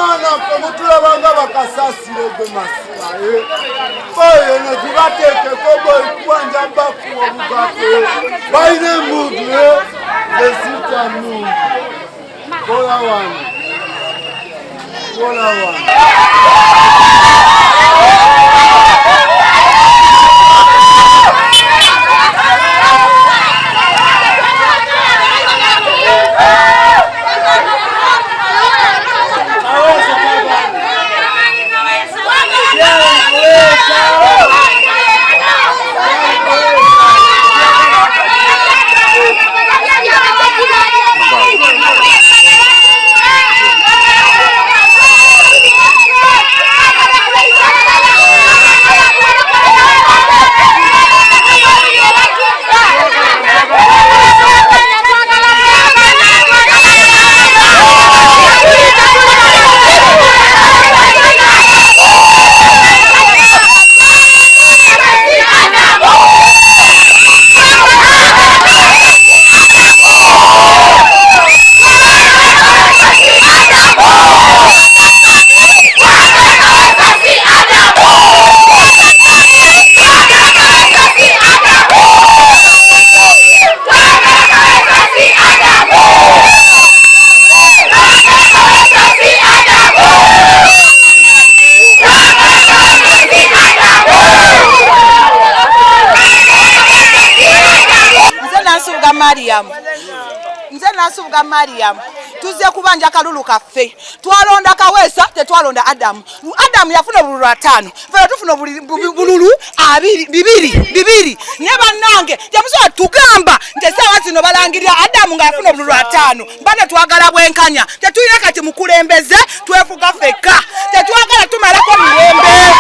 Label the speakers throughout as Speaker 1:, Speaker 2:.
Speaker 1: banana mutula banga bakasasire de masira oyo no dibateke kobo kwanja bakuwa bugate baine mudu desita mudu bola wana
Speaker 2: Mariam tuze kubanja kalulu kaffe twalonda Kaweesa tetwalonda Adamu yafuna bululu 5 fera tufuna bululu 2 ne bannange temusobola tugamba nti sawa zino balangirira Adamu nga yafuna bululu 5 bane twagala bwenkanya tetulina kati mukulembeze twefuga feka tetwagala tumalako mirembe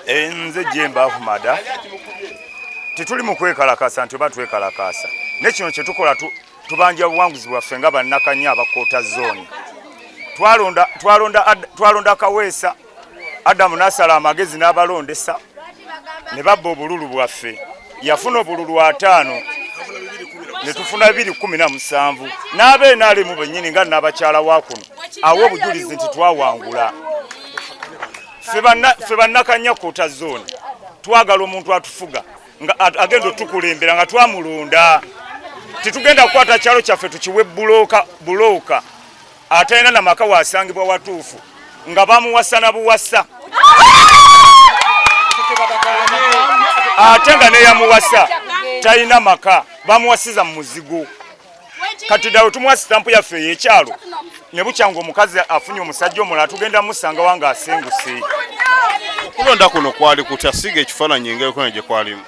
Speaker 3: Nze Jemba Ahmada tituli mu kwekalakasa nti oba twekalakasa ne kino kye tukola tubanja buwanguzi bwaffe nga bannakanya abakoota zooni twalonda Kaweesa Adamu n'asala amagezi n'abalondesa ne babba obululu bwaffe yafuna obululu 5 ne tufuna 217 n'abeenaalemu bennyini nga n'abakyala wa kuno awo obujulizi nti twawangula ffe bannakanya koota zooni twagala omuntu atufuga nga agenda tukulembera nga twamulonda titugenda kukwata kyalo kyaffe tukiwe bulooka atalina namaka wasangibwa watuufu nga bamuwasa na buwasa ate nga neyamuwasa talina maka bamuwasiza mu muzigo kati dawe tumuwa sitampu yaffe y'ekyalo ne bukyanga omukazi afunye omusajja omulala tugenda musanga wanga asenguse.
Speaker 4: Okulonda kuno kwali kutya siga ekifaananyi engeri kuno gye kwalimu?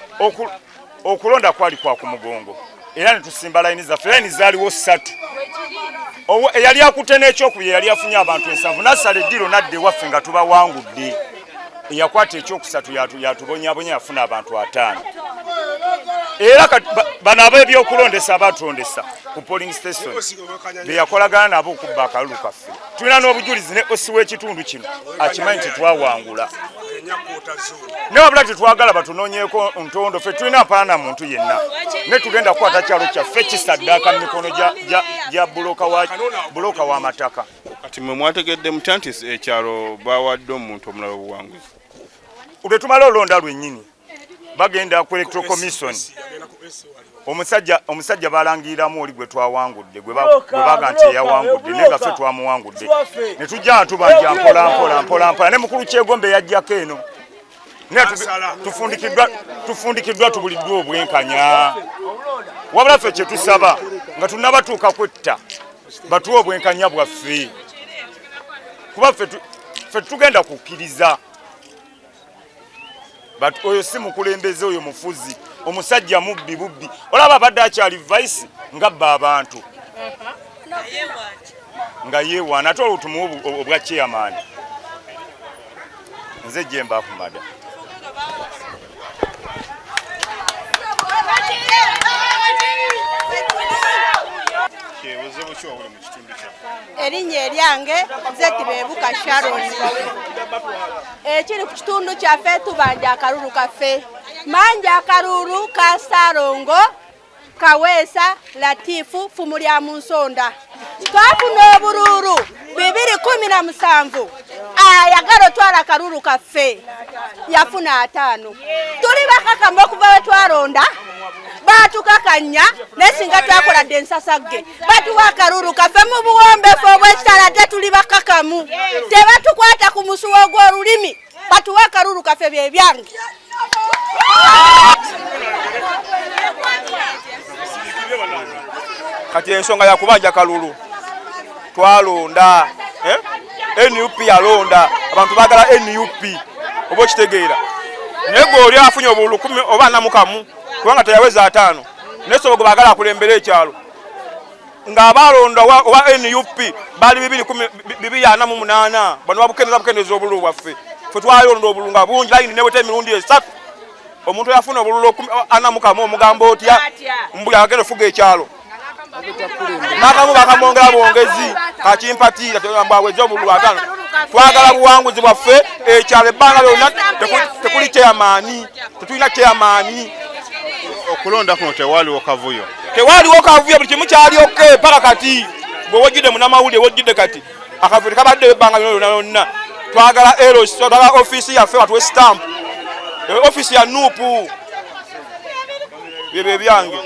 Speaker 3: Okulonda kwali kwa ku mugongo era ne tusimba layini zaffe. Layini zaaliwo 3 eyali akutte n'ekyokubiri yali afunye abantu 7 nasala eddiro nadde waffe nga tubawangudde eyakwata ekyokusatu yatubonyabonya yafuna abantu 5 era bano ab'ebyokulondesa abatondesa ku polling station beyakolagana nabo okubba akalulu kaffe tulina n'obujulizi ne osi w'ekitundu kino akimanyi nti twawangula ne wabula tetwagala batunoonyeeko ntondo ffe tulina mpaana muntu yenna ne tugenda kukwata kyalo kyaffe kisaddaaka mu mikono gya bulooka w'amataka.
Speaker 4: Kati mwe mwategedde mutya nti ekyalo bawadde omuntu omulala obuwanguzi?
Speaker 3: Lwe tumala olonda lwennyini bagenda ku electoral commission omusajja balangiriramu oli gwe twawangudde gwe baga nti yawangudde naye nga ffe twamuwangudde ne tujja tubanja mpola ne mukulu Kyegombe yajjako eno tufundikiddwa tubuliddwa obwenkanya wabula ffe kye tusaba nga tunnabatuuka kwetta batuwa obwenkanya bwaffe kuba ffe tugenda kukkiriza oyo si mukulembeze oyo mufuzi omusajja mubbi olaba abadde akyali vice ngabba abantu nga yeewaana ate olwo tumuwa obwa chairman. Nze Jemba Ahmada.
Speaker 5: Erinnya eryange nze Kibebuka Sharon. Ekiri ku kitundu kyaffe tubanja akalulu kaffe Manja Karuru Kasarongo Kawesa Latifu Fumulya Munsonda twafuna obururu 2017 ayagala twala Karuru kaffe yafuna 5 tuli bakakamba okuva we twaronda batukakanya nesinga twakola densasagge batuwa Karuru kaffe mu buwombefu obw'ekitala tetuli bakakamu tebatukwata ku musuwa gw'olulimi batuwa Karuru kaffe bye byange.
Speaker 3: Kati ensonga ya kubanja Kalulu twalonda NUP yalonda abantu bagala NUP obo kitegeera nego oli afunye obulu 10 oba namukamu kubanga tayaweza 5 nesobogo bagala kulembera ekyalo nga abalonda wa NUP bali 218 bano babukendeza obulu bwaffe fe twalonda obulu nga bungi lakini nebwete emirundi 3 omuntu yafuna obulu anamukamu omugambo otya mbuya agenda fuga ekyalo nakamu bakamongera bwongezi kakimpatira twambaweze obulu 5 twagala buwanguzi bwaffe ekyalo ebbanga lyonna tekuli chairman tetulina chairman
Speaker 4: okulonda kuno tewaliwo kavuyo
Speaker 3: buli kimu kyali oke paka kati bwe wojjidde munamawulire wojjidde kati akavuyo kabadde ebbanga lyonna twagala eros twagala office yaffe watuwe stamp office ya nupu byebye byange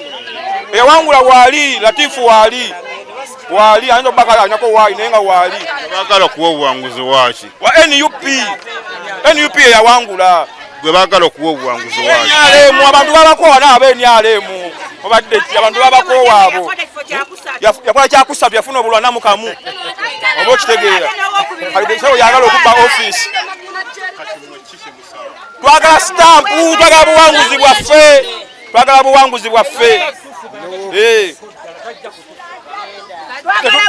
Speaker 3: ewangula wali Latifu wali anzo bakala nyako wali nenga wali
Speaker 4: bagala kuwa obuwanguzi waki
Speaker 3: wa NUP ya wangula
Speaker 4: gwe bagala kuwa obuwanguzi waki
Speaker 3: nyalemu abantu babakowa nabe nyalemu obadde abantu babakowa abo yakola kyakusatu yafuna obulwa namukamu obo kitegeera alibesewo yagala okuba office twagala stamp twagala buwanguzi bwaffe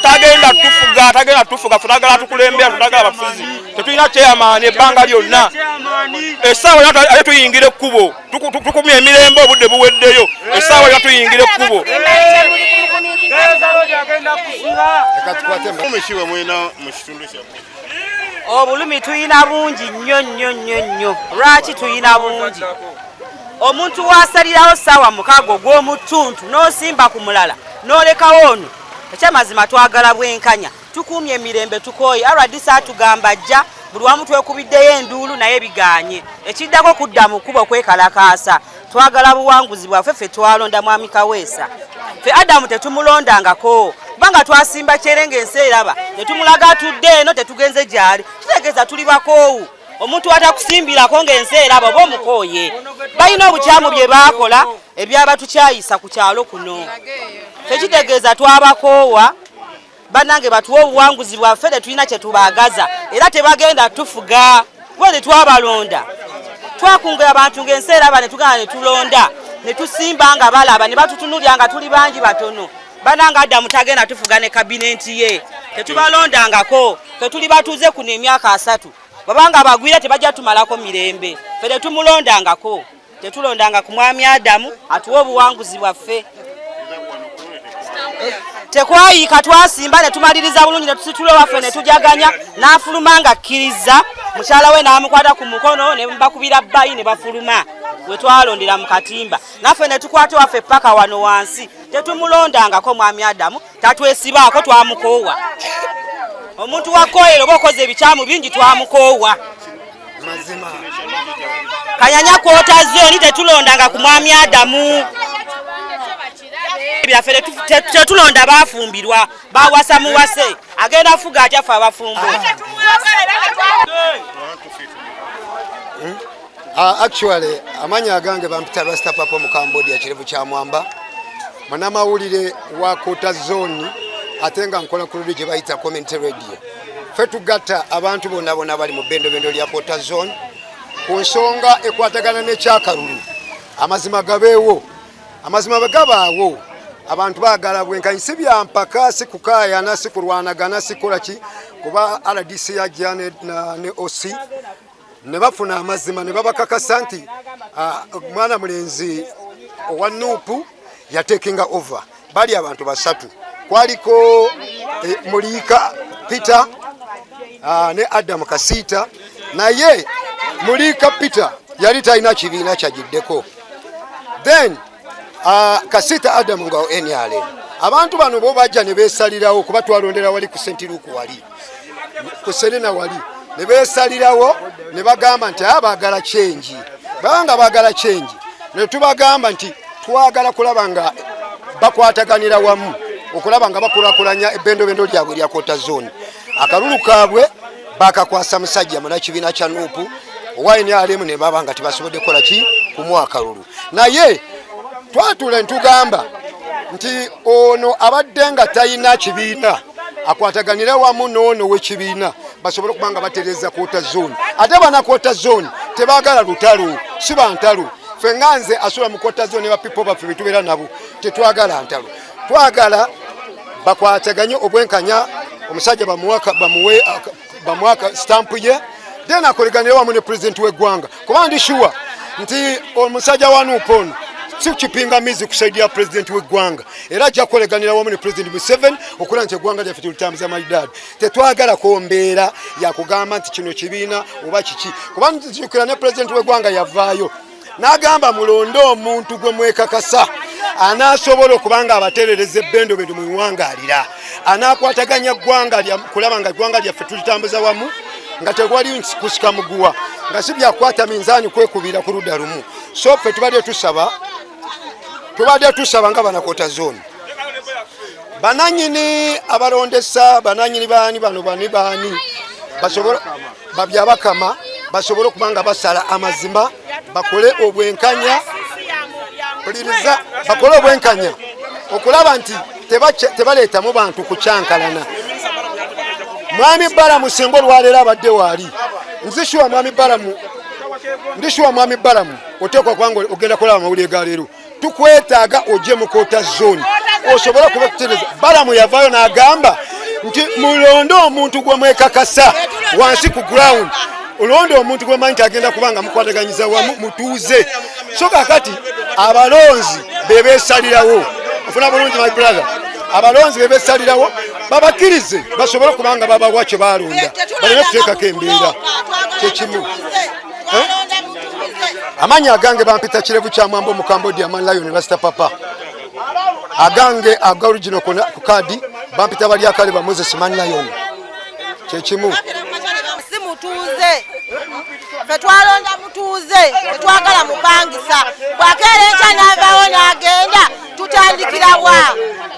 Speaker 3: tagenda tufuga tutagala tukulembera tutagala bafuzi tetulina chairman ebbanga lyonna essaawa yatu tuyingire ekkubo tukumye emirembe obudde buweddeyo essaawa yatu tuyingire ekkubo
Speaker 4: omushiwe mwina mu kitundu kyammwe
Speaker 6: obulumi tuyina bungi nnyo lwaki tuyina bungi omuntu wasalirawo ssaawa 6 gw'omutuntu n'osimba ku mulala n'olekawo ono ekyamazima twagala bwenkanya tukumye emirembe tukooyi RDC atugamba ajja buli wamu twekubiddeyo enduulu naye biganye ekiddako kudda mu kkubo kwekalakaasa twagala buwanguzi bwaffe ffe twalonda mwami Kaweesa ffe Adamu tetumulondangako kubanga twasimba kyerenge ensi eraba tetumulaga atudde eno tetugenze gyali kitegeeza tuli bakoowu omuntu atakusimbirako ng'ensi eraba oba omukooye balina obukyamu bye baakola ebyaba tukyayisa ku kyalo kuno tekitegeeza twabakoowa bannange batuwa obuwanguzi bwaffe tetulina kye tubaagaza era tebagenda tufuga kuba tetwabalonda twakunga abantu ng'ensi eraba ne tugana ne tulonda ne tusimba nga balaba ne batutunulya nga tuli bangi batono bannange Adamu tagenda tufuga ne kabinenti ye tetubalondangako tetuli batuuze kuno emyaka 3 babanga bagwira tebajja tumalako mirembe ffe tetumulondangako tetulondanga ku mwami Adamu atuwa obuwanguzi bwaffe tekwayiika twasimba ne tumaliriza bulungi ne tusitula waffe ne tujaganya n'afuluma nga akkiriza mukyala we n'amukwata ku mukono ne bakubira bbayi ne bafuluma we twalondera mu katimba naffe ne tukwata waffe paka wano wansi tetumulondangako mwami Adamu tatwesibaako twamukoowa omuntu wakooyera oba okoze ebikyamu bingi twamukoowa kanyanya kwotazoni tetulondanga ku mwami Adamu byaffe tetulonda bafumbirwa bawasa muwase agenda fuga atya ffe abafumbo
Speaker 7: actually amanya agange bampita Rasta Papa mu Cambodia kirevu kya mwamba manamawulire wa Kota Zone atenga nkola ku radio bayita community radio ffe tugatta abantu bonna bali mu bendo lya Kota Zone ku nsonga ekwatagana n'ekyakalulu amazima gabeewo amazima bagabaawo abantu baagala bwenkanya si bya mpaka si kukaayana si kulwanagana si kola ki kuba RDC yajja ne OC ne bafuna amazima ne babakakasa nti mwana mulenzi owa Nuupu yatekinga over bali abantu 3 kwaliko Mulika Peter ne Adam Kasita naye Mulika Peter yali talina kibiina kyagiddeko. Then Kasita Adam nga NRM abantu bano bo bajja ne beesalirawo kuba twalondera wali ku St. Luke wali ku Serena wali ne beesalirawo ne bagamba nti abaagala change banga baagala change ne tubagamba nti twagala kulaba nga bakwataganira wamu okulaba nga bakulakulanya ebbendobendo lyabwe lya Kota Zone. Akalulu kaabwe bakakwasa musajja muna kibiina kya Nuupu owa NRM ne baba nga tebasobodde kukola ki kumuwa akalulu. Naye twatule ntugamba nti ono abadde nga talina kibiina akwataganira wamu n'ono w'ekibiina basobole okuba nga batereza Kota Zone. Ate bana Kota Zone tebaagala lutalo si bantalo. Ffe nga nze asula mu Kota Zone ba people baffe betubeera nabo tetwagala ntalo. Twagala bakwataganye obwenkanya omusajja bamuwaka stampu ye then akoleganira wamu ne president w'eggwanga kuba ndi sure nti omusajja wa Nuupu ono si kipingamizi kusaidia president w'eggwanga era ajja kukoleganira wamu ne president Museveni okulaba nti eggwanga lyaffe tulitambuza maridadi. Tetwagala kwombeera yakugamba nti kino kibiina oba kiki kuba nzijukira ne president w'eggwanga yavaayo n'agamba mulonde omuntu gwe mwekakasa anaasobola okubanga abateerereza ebbendobendo mu biwangaalira anaakwataganya ggwanga kulaba nga eggwanga lyaffe tulitambuza wamu nga tewali kusika muguwa nga si byakwata minzaani kwekubira ku ludda lumu. So ffe tubadde tusaba nga bana Kota Zone bananyini abalondesa bananyini baani bano baani basobola babyabakama basobola okubanga basala amazima bakole obwenkanya bakole obwenkanya okulaba nti tebaleetamu bantu kukyankalana. Mwami Balamu Sengo lwaleero abadde waali nzishuwa Mwami Balamu ndishuwa Mwami Balamu oteekwa kubanga ogenda kulaba amawulire ga leero tukwetaaga ojje mu Kota Zone osobola kubakutereza. Balamu yavaayo n'agamba nti mulonde omuntu gwe mwekakasa wansi ku ground olonde omuntu gwe manyi nti agenda kubanga mukwataganyiza wamu mutuuze. So kakati abalonzi bebeesalirawo ofuna bulungi my brother abalonzi bebeesalirawo babakirize basobole kubanga babawa kye balonda baleme kuteekako embeera kyekimu. Amanyi agange bampita Kirevu kya Mwamba mu Cambodia Man Lion Rasta Papa agange aga original ku kadi bampita bali akale ba Moses Man Lion kyekimu.
Speaker 5: Simutuuze ffe twalonda mutuuze tetwagala mupangisa bwakeera enkya n'avaawo n'agenda tutandikira wa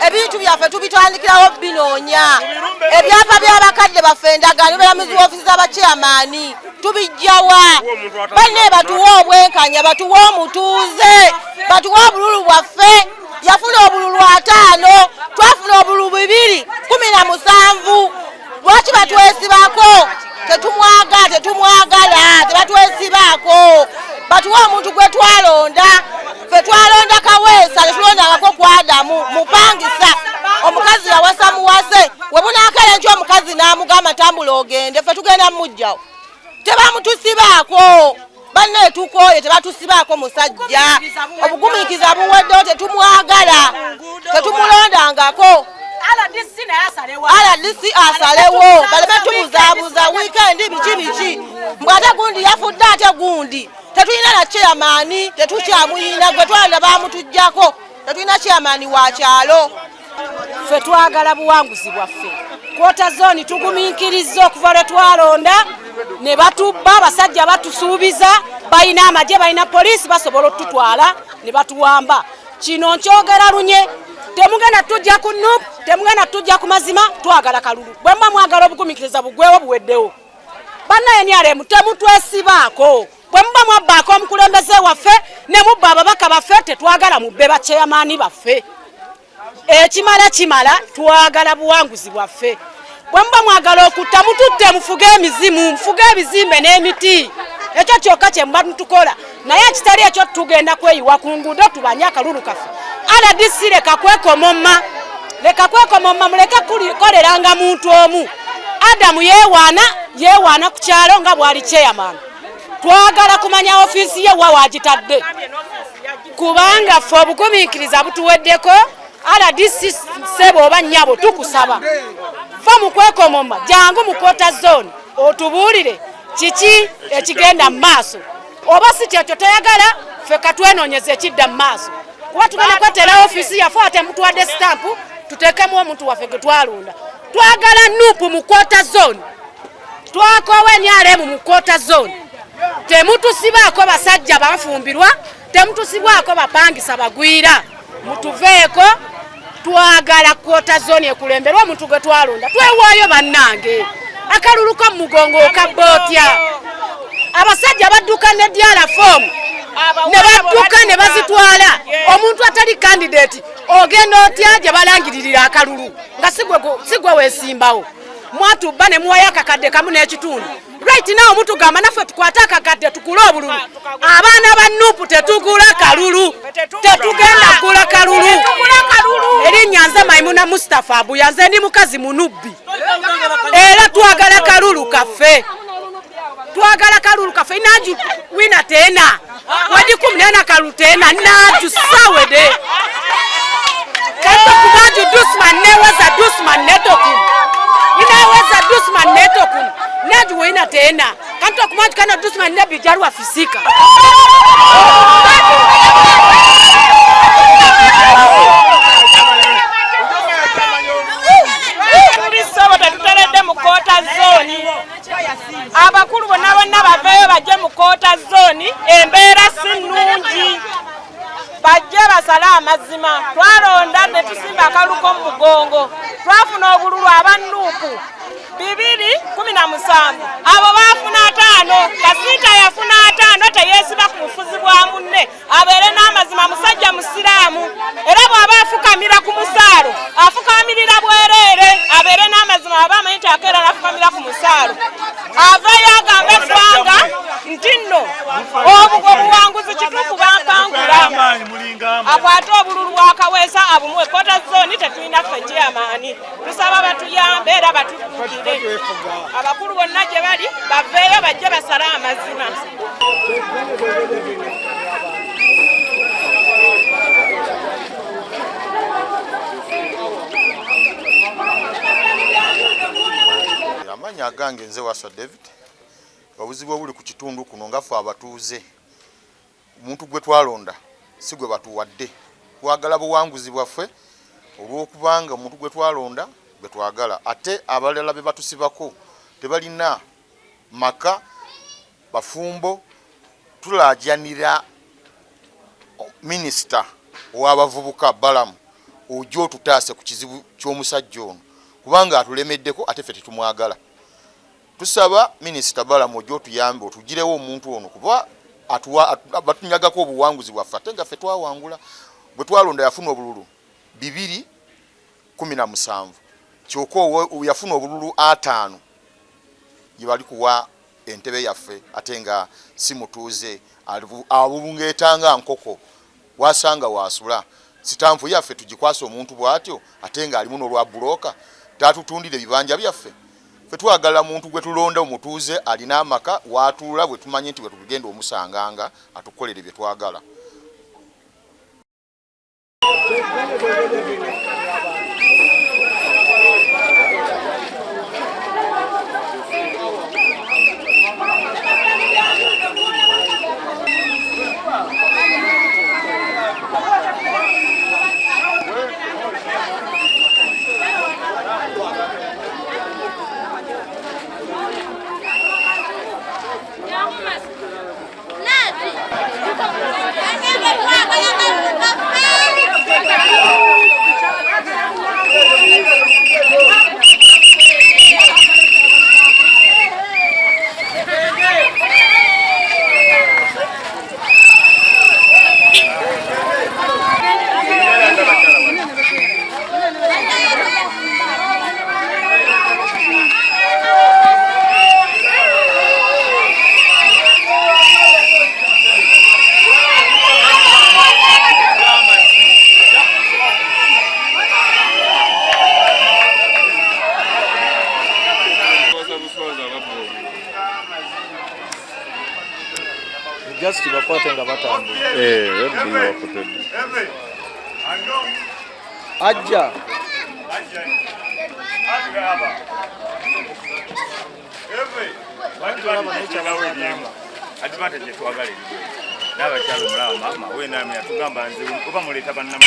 Speaker 5: ebintu byaffe tubitandikirawo binoonya ebyapa by'abakadde baffe endagaano beramuzi w'ofiisi z'abakyamaani tubijjawa banne batuwa obwenkanya batuwa omutuuze batuwa obululu bwaffe yafuna obululu 5 twafuna obululu 217 lwaki batwesibako tetumwagala tebatwesibaako batuwa omuntu gwe twalonda ffe twalonda Kaweesa tetulondangako ku Adamu mupangisa omukazi yawasa muwase webunaakala enkya omukazi n'amugamba tambula ogende ffe tugenda mujjawo tebamutusibaako banne tukoye tebatusibaako musajja obugumiikiza buweddewo tetumwagala tetumulondangako RDC asalewo baleme tubuzaabuza weekend biki mbwate gundi yafudde ate gundi tetulina na chairman tetukyamuyina gwe twanda bamutujjako tetulina chairman wa kyalo.
Speaker 8: Ffe twagala buwanguzi bwaffe Kota Zone tugumiikiriza okuva lwe twalonda ne batubba abasajja batusuubiza balina amagye balina poliisi basobola otutwala ne batuwamba. Kino nkyogera lunye temugenda tujja ku Nuupu temugenda tujja ku mazima twagala kalulu bwe mba mwagala obugumiikiriza bugwewo buweddewo bannaye NRM temutwesibaako bwe mba mwabbaako omukulembeze waffe ne mubba ababaka baffe tetwagala mubbe bakyeyamaani baffe kimala twagala buwanguzi bwaffe bwe mba mwagala okutta mututte mufuge emizimu mufuge ebizimbe n'emiti ekyo kyokka kye mba tukola naye ekitali ekyo tugenda kweyiwa ku nguudo tubanye akalulu kaffe RDC leka kwekomoma muleke koleranga muntu omu. Adamu yeewaana ku kyalo nga bwali chairman twagala kumanya ofiisi ye wa wagitadde kubanga ffe obugumiikiriza butuweddeko RDC sebo oba nnyabo tukusaba fa mu kwekomoma jangu mu Kota Zone otubuulire kiki ekigenda mu maaso oba si kyekyo toyagala ffe katwenonyeze ekidda mu maaso kuba tugenda kwetera ofisi yaffe ate mutwadde stampu tuteekemu omuntu waffe gwe twalonda twagala nuupu mu kwota zone twakowa enyalemu mu kwota zone temutusibaako basajja banfumbirwa temutusibwako bapangisa bagwira mutuveeko twagala kwota zone ekulemberwa omuntu gwe twalonda twewaayo bannange akalulu ka mugongo okabootya abasajja badduka ne dyala fomu ne badduka ne bazitwala omuntu atali candidate ogenda otya gye balangiririra akalulu nga sigwe weesimbawo mwatubba ne muwayo akakadde kamu n'ekitundu right now mutugamba naffe tukwate akakadde tukule obululu abaana ba nuupu tetugula kalulu tetugenda kugula kalulu erinnya nze Maimuna Mustafa Abuya nze ndi mukazi munubbi era twagala kalulu kaffe inaju wina tena wadi kumnena kalulu tena naju sawede kanto kumaju dusman neweza dusman netokum inaweza dusman netokum naju wina tena kanto kumaju kana dusman nebijaru afisika
Speaker 5: abakulu bonna baveyo bajje mu koota zone embeera si nnungi bajje basale amazima twalonda ne tusimba akaluko mu mugongo twafuna obululu abannuupu 217 abo baafuna 5 Kasita yafuna 5 teyeesiba ku bufuzi bwa munne abeere n'amazima musajja musiraamu era bw'aba afukamira ku musaalo afukamirira bwereere abeere n'amazima aba amanyi nti akeera n'afukamira ku musaalo avayo agambe eggwanga nti nno obuwanguzi kituufu bampangula akwate obululu bwa Kaweesa abumuwe kota zone tetulina ffe kyamaani tusaba batuyambe era batukuutire abakulu bonna gye bali baveeyo bajje basale amazima
Speaker 9: amanya agange nze Waswa David obuzibu obuli ku kitundu kuno nga ffe abatuuze omuntu gwe twalonda si gwe batuwadde twagala buwanguzi bwaffe olw'okubanga omuntu gwe twalonda gwe twagala ate abalala be batusibako tebalina maka bafumbo tulaajanira minisita ow'abavubuka Balamu ojjo tutaase ku kizibu ky'omusajja ono kubanga atulemeddeko ate ffe tetumwagala tusaba minisita Balamu ojjo tuyambe otugirewo omuntu ono kuba batunyagako obuwanguzi bwaffe ate nga ffe twawangula bwe twalonda yafuna obululu 217 kyokka yafuna obululu 5 gye bali kuwa entebe yaffe ate nga si mutuuze abulungeetanga nkoko wasanga wasula sitampu yaffe tugikwasa omuntu bw'atyo ate nga alimu n'olwa bulooka tatutundire ebibanja byaffe ffe twagala muntu gwe tulonda omutuuze alina amaka watuula bwe tumanye nti bwe tugenda omusanganga atukolere bye twagala.
Speaker 10: Just bakwate nga batambu.
Speaker 4: Ebbi wakutedde.
Speaker 10: Ajja.
Speaker 3: advantage twagala ebigwe n'abakyalo mulaba mama weenami atugamba nze oba muleeta bannama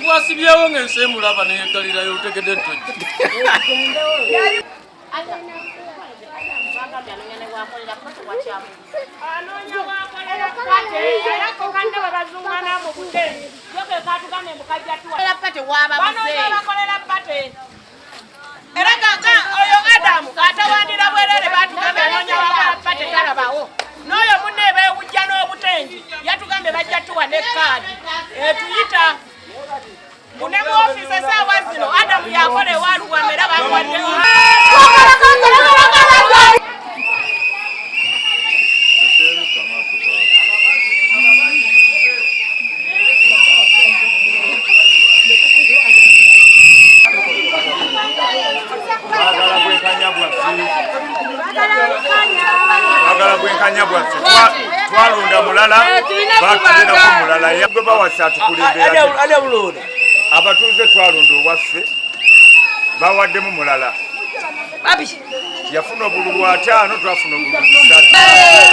Speaker 10: Mwasibyewo ng'ensi mulaba neyegalirayo otegedde ntojja.
Speaker 5: Era kaka oyo Adamu atawandira bwerere batugambye anoonya wakola pate talabawo n'oyo munne beewujja n'obutengi yatugambye bajja tuwa ne kaadi etuyita mune mu ofiisi esaawa zino Adamu yakola ewaluwama era bamuwaddewo
Speaker 3: twalonda mulala batulirako mulala yagwe bawasa atukulembera abatuuze twalonda owaffe bawaddemu mulala yafuna obululu 5 twafuna obululu 3.